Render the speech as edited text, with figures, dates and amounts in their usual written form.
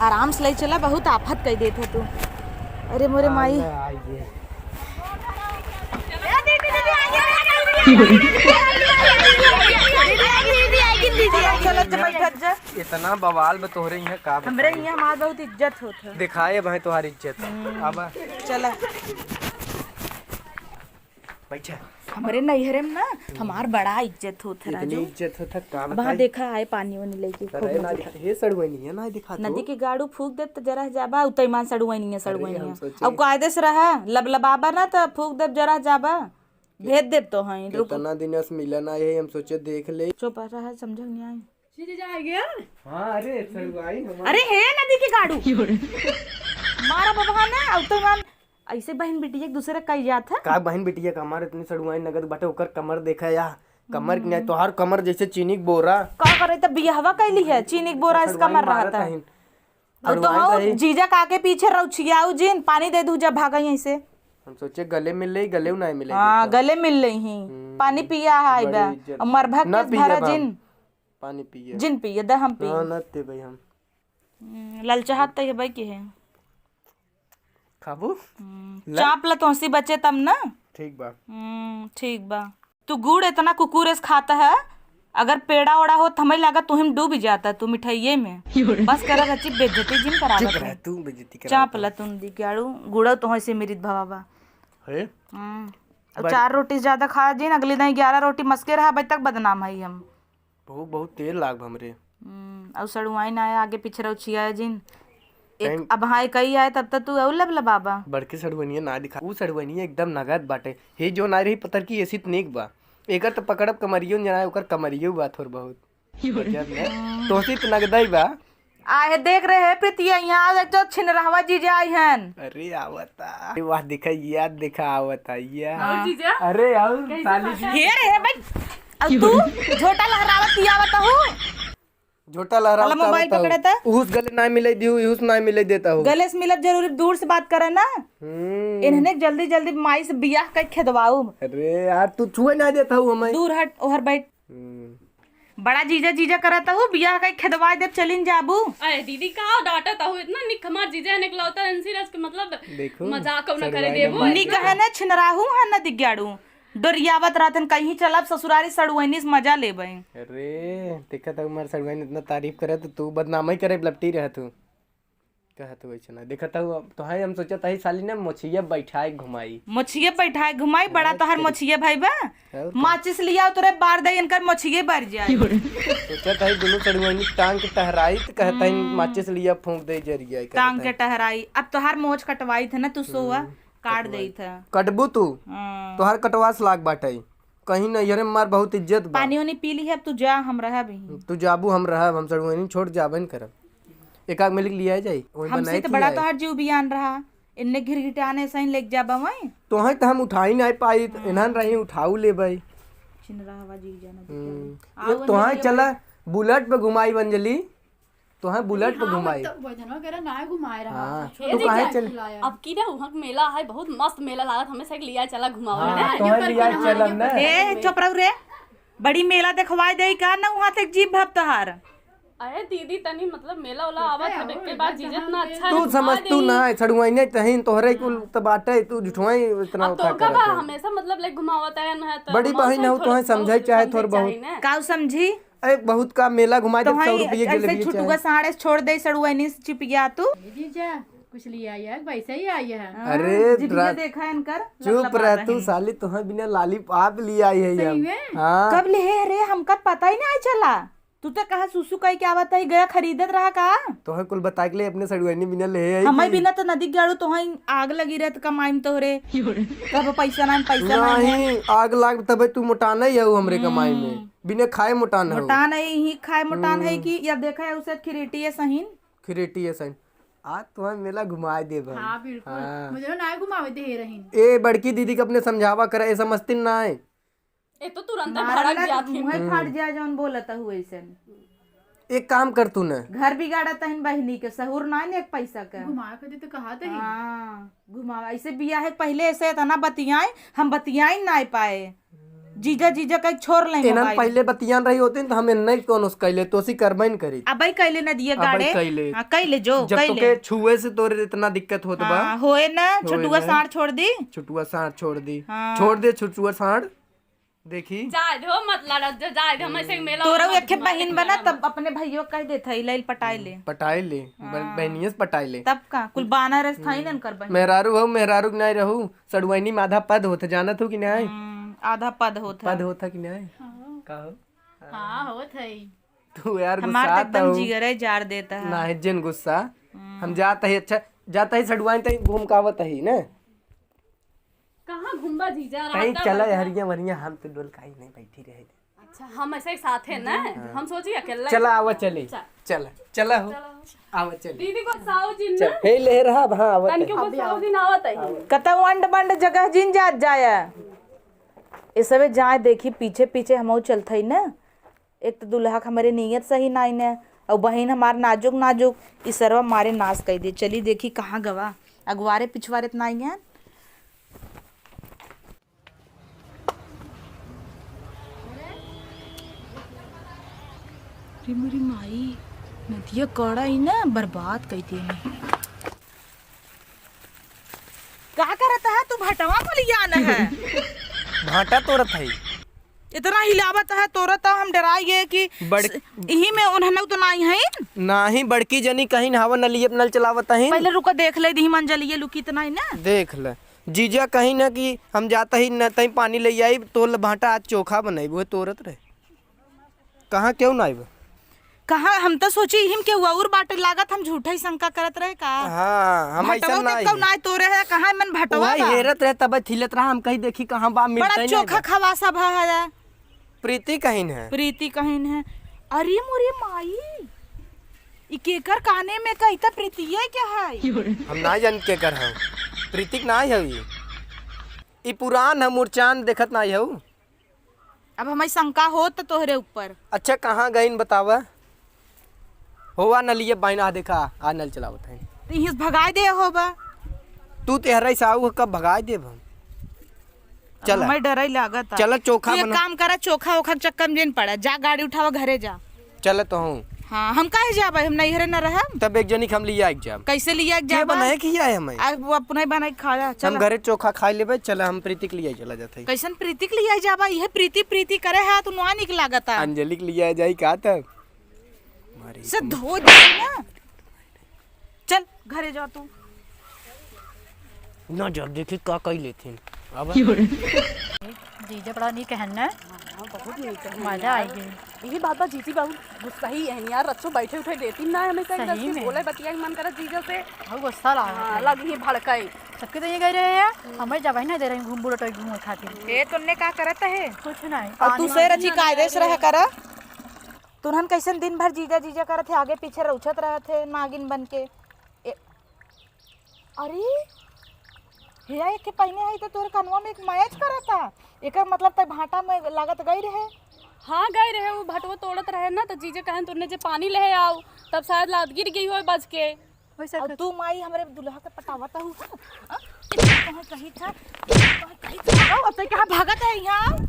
आराम से ले चला, बहुत आफत कह देते तू। अरे मोरे माई इतना बवाल बतोरे यहाँ का हमरे यहाँ हमार बहुत इज्जत होत है। दिखाए भाई तुम्हारी इज्जत अब चला बैठा हमरे नैहरे में ना हमार बड़ा इज्जत होत है इतनी राजू। इज्जत होता का अब हाँ देखा आए पानी वानी लेके अरे ना हे सड़वनी है ना दिखा नदी के गाड़ू फूक दे तो जरा जाबा उतईमान सड़ुआनी है हम सोचे- अब कायदे से रहा लबलबाबा ना तो फूक दे जरा जाबा भेज दे तो हैं रुक इतना दिन से मिला ना ये हम सोचे देख ले चुप रहा समझ नहीं आई। हाँ अरे सड़वाई अरे हे नदी के गाड़ू मारा बाबा ना उतईमान ऐसे बहन बेटी एक दूसरे का जात है का बहन बेटिया कमर इतनी सड़वाई नगद बाटे ओकर कमर देखा या कमर की नहीं तोहार कमर जैसे चीनी के बोरा का करे तो बियाहवा कैली है चीनी के बोरा इसका मर रहा था। और तो हो जीजा का के पीछे रउछियाऊ जिन पानी दे दू जब भागा यहीं से। हम सोचे गले मिल रही गले नहीं मिले हाँ गले मिल रही ही पानी पिया है बा और मरभा ना के पिया भरा बा। जिन पानी पिए जिन पिए द हम पी हाँ न ते भाई हम ललचाहत तो ये भाई के है खाबू चाप ला तो हंसी बचे तब ना। ठीक बा ठीक बा तू गुड़ इतना कुकुरेस खाता है अगर पेड़ा ओड़ा हो तो हमें लगा तू हम डूब जाता तू मिठाइये में बस करा रची बेइज्जती जिन करावत है तू बेइज्जती कर चाप ला तुम दी गाड़ू गुड़ा तो हंसी मेरी भवावा है अब 4 रोटी ज्यादा खा जिन अगले दिन 11 रोटी मस्के रहा अभी तक बदनाम है हम बहुत बहुत तेल लाग हमरे अब सड़ुआई ना आए आगे पीछे रउछिया जिन एक अब हाँ कही आए तब तक तू औ बाबा बड़के सड़वनिया ना दिखा ऊ सड़वनिया एकदम नगद बाटे हे जो ना रही पत्थर की ऐसी तनिक बा एकर तो पकड़ब कमरियो जना ओकर कमरियो बा थोड़ बहुत तोसी तो नगदई बा आए देख रहे हैं प्रीतिया यहाँ जो छिनरहवा जीजा आई हन। अरे आवता वाह दिखा याद दिखा आवता या अरे आओ साली जी हे रे भाई अब तू झोटा लहरावत आवत हूँ झोटा लहरा वाला मोबाइल पकड़े था उस गले ना मिले दियो उस ना मिले देता हूँ गले से मिलब जरूरी दूर से बात करे ना इन्हें जल्दी जल्दी माई से बियाह कर खेदवाऊ। अरे यार तू छुए ना देता हूँ हमें दूर हट ओहर बैठ बड़ा जीजा जीजा करता हूँ बियाह कर खेदवा दे चलिन जाबू। अरे दीदी का डांटता हूँ इतना निक हमार जीजा निकला होता है इंसिरस के मतलब देखो मजाक न करे देबो नी कहे ना छिनराहू है ना दिग्याड़ू डोरियावत रहतन कहीं चलब ससुरारी सड़ुआनी से मजा लेबे। अरे देखा था उमर सड़वाई इतना तारीफ करे तो तू बदनामी करे लपटी रह तू कहा तो वैसे ना देखा था तो है हम सोचा था साली ने मोछिया बैठाए घुमाई मोछिए बैठाए घुमाई बड़ा तोहर मोछिए भाई बा माचिस लिया तोरे बार दे इनकर मोछिए बर जाए सोचा था दोनों सड़वाई टांग के टहराई तो कहता है माचिस लिया फूंक दे जरिया टांग के टहराई अब तोहर मोछ कटवाई थे ना तू सोआ काट दई था कटबू तू तोहर कटवास लाग बाटे कहीं नहीं अरे मार बहुत इज्जत बा पानी वानी पी ली है अब तू जा हम रहा भी तू जाबू हम रहब हम सड़वाई छोड़ जाबन करब एक आग मिल लिया जाई ओई हमसे बनाई तो बड़ा तोहर जीव बियान रहा इन्ने घिरघिटाने सही लेके जाबा वहीं तो है तो हम उठाई नहीं पाई इन्हन रही उठाऊ ले भाई छिनराहवा जी जाना तो है चला बुलेट पे घुमाई अंजलि तो है बुलेट पे घुमाई हाँ तू काहे चल अब की ना वहाँ के मेला है बहुत मस्त मेला लागत हमें से लिया चला घुमाओ तो है लिया चलम ना ए चुप रहो रे बड़ी मेला देखवाई दे का ना वहां तक जीभ भब तोहार। अरे दीदी तनी मतलब मेला वाला आवत है के बाद जीजा इतना अच्छा तू समझ तू ना सड़वाई नहीं तहिन तोहरे कुल तो बाटे तू झुठवाई इतना अब उठा तो कब कर हमेशा मतलब लाइक घुमावत है ना तो बड़ी बहन हो तो है समझाई चाहे थोड़ बहुत काऊ समझी ए बहुत का मेला घुमा दे तो 100 रुपये के ऐसे लिए छुटुआ साड़े छोड़ दे सड़ुआनी से चिप गया तू कुछ लिया है वैसे ही आई है। अरे जितना देखा है इनकर चुप रह तू साली तो है बिना लाली आप लिए आई है हम हाँ कब ले रे हमका पता ही नहीं चला तू तो कहा सुसु कही क्या बता ही गया खरीदत रहा का तो है कुल बता के लिए अपने सड़वानी बिना ले आई हमें बिना तो नदी गाड़ू तो ही आग लगी रहत कमाई तो रे कब पैसा नहीं आग लाग तब तू मोटाना ही है हमरे कमाई में बिना खाए मोटाना हो मोटान है ही खाए मोटान है कि या देखा है उसे खिरेटी है सहीन खिरेटी है सही आज तुम्हें मेला घुमा दे भाई हाँ बिल्कुल मुझे ना घुमावे दे रही ए बड़की दीदी को अपने समझावा करे ऐसा मस्ती ना है ए तो तुरंत भड़क जाती मुंह फाट जाए जौन बोलता हुए ऐसे एक काम कर तू न घर बिगाड़ता है बहनी के सहूर ना एक पैसा का घुमा कर दे तो कहा था हाँ घुमा ऐसे बिया है पहले ऐसे था ना बतियाए हम बतियाई ना पाए जीजा जीजा कहीं छोड़ ले इन्हन मोबाइल। पहले बतियान रही होती तो हम नहीं कौन उस कैले तो सी करबई करी अबई कैले न दिए अबई गाड़े। कैले। हाँ कैले जो जब कैले। तोके छुए से तोरे इतना दिक्कत होत बा। हाँ, होए ना छोटुआ ना। साड़ छोड़ दी। छुटुआ साँड़ छोड़ दी। हाँ। छोड़ दे छुटुआ साँड़। देखी जाए दो मत लड़ा जाए दो, हम ऐसे मेला तोरा वाला एक बहन बना तब अपने भैया कह देता है लैल पटाई ले। पटाए ले बहनियस पटाए ले। तब का कुल बाना रस था ही न कर बहन। मेहरारू हो मेहरारू नहीं रहू सड़ुआनी में आधा पद होता जानत हो कि नहीं? आधा पद होता पद होता कि नहीं? का हो? हाँ होत है। तू यार हमार तो गुस्सा एकदम जिगरे जार देता है। ना है जिन गुस्सा हम जाता है अच्छा जाता है सड़ुआनी तई घूम कावत है ना कहाँ घूमबा जीजा कहीं रात चला हरिया वरिया हम तो डोल काई नहीं बैठी रहे। अच्छा हम ऐसे एक साथ है ना, हम सोची अकेला चला आवा चले चला चला हो आवा चले दीदी को साओ जिन चल हे ले रहा हां आवत है। को साओ दिन आवत है। कता वंड बंड जगह जिन जात जाया ये सबे जाए देखी पीछे पीछे हम चलत है ना। एक तो दुल्हा के हमारे नियत सही नाई ने और बहन हमार नाजुक नाजुक इस सरवा मारे नाश कर दे। चली देखी कहाँ गवा अगवारे पिछवारे नाई है। मेरी माई नदिया कड़ा ही ना बर्बाद कई थी। क्या करता है तू भटवा को लिया आना है। भाटा तोड़त है इतना हिलावत है तोरत हम डराई गए कि यही में उन्होंने तो नहीं है। नाही बड़की जनी कहीं हवा नलिए नल चलावत है। पहले रुको देख ले दी मंजलिए लुकी इतना ही ना। देख ले जीजा कहीं ना कि हम जाता ही न तई पानी ले आई तो भाटा आज चोखा बनाई वो तोरत रहे कहाँ क्यों ना आइब। कहा हम तो सोची हिम के और बाटे लागत हम झूठा ही शंका करत रहे का। हाँ हम ऐसा भटवा ना तो ना तोरे है कहाँ मन भटवा वही बा? हेरत रहे तब थिलत रहा हम कहीं देखी कहाँ बा मिलता बड़ा ही चोखा नहीं खवा सब है। प्रीति कहीं है। प्रीति कहीं है। अरे मोरे माई इकेकर काने में कहता प्रीति है क्या है। हम ना जान के कर हम प्रीतिक ना है ई पुरान है मुरचान देखत ना है। अब हमारी शंका हो तो तोहरे ऊपर। अच्छा कहाँ गई बतावा होवा नलिए बाइना देखा आ नल चलावत है यही भगाए दे होबा। तू तेहरा साऊ कब भगाए देब हम। चल हमें डर ही लागत चल चोखा तू एक बना काम करा चोखा ओखा के चक्कर में जेन पड़ा जा गाड़ी उठावा घरे जा। चल तो हूँ हाँ हम काहे जाबे हम नहीं हरे न रह। तब एक जनी के हम लिया एग्जाम कैसे लिया क्या जाबा बनाए किया है हमें आज वो अपना ही बना के खाया। हम चल घरे चोखा खा लेबे चल हम प्रीति के लिए चला जाते कैसन प्रीति के लिया जाबा यह प्रीति प्रीति करे है तू नुआ निक लागता अंजलि के लिए जाई का तब से धो दे ना। चल घरे जा तू। ना जब देखी का कई लेथिन अब जीजा बड़ा नहीं कहना मजा आएगी। यही बात बात जीजी बाबू गुस्सा ही है यार। रच्चो बैठे उठे देती ना हमेशा सही एकदम में। बोले बतिया मन करा जीजा से। बहुत गुस्सा ला हाँ, लग ही भड़काई। सबके तो ये कह रहे हैं हमें जब ना दे रहे घूम बुलट घूम खातिर ए तुमने का करत है कुछ नहीं। और तू से रची कायदे से रह कर। तुरहन कैसन दिन भर जीजा जीजा करत थे आगे पीछे रउछत रहे थे नागिन बन के। अरे हिया एक के पहने आई तो तोरे कनवा में एक मैच करता एकर मतलब तक भाटा में लागत गई रहे। हाँ गए रहे वो भटवा तोड़त रहे ना तो जीजा कहन तुरने जे पानी ले आओ तब शायद लाद गिर गई हो बच के। वैसे और तू माई हमरे दुल्हा के पटावता हूँ कहीं था कहीं था अब तो कहाँ भागत है यहाँ।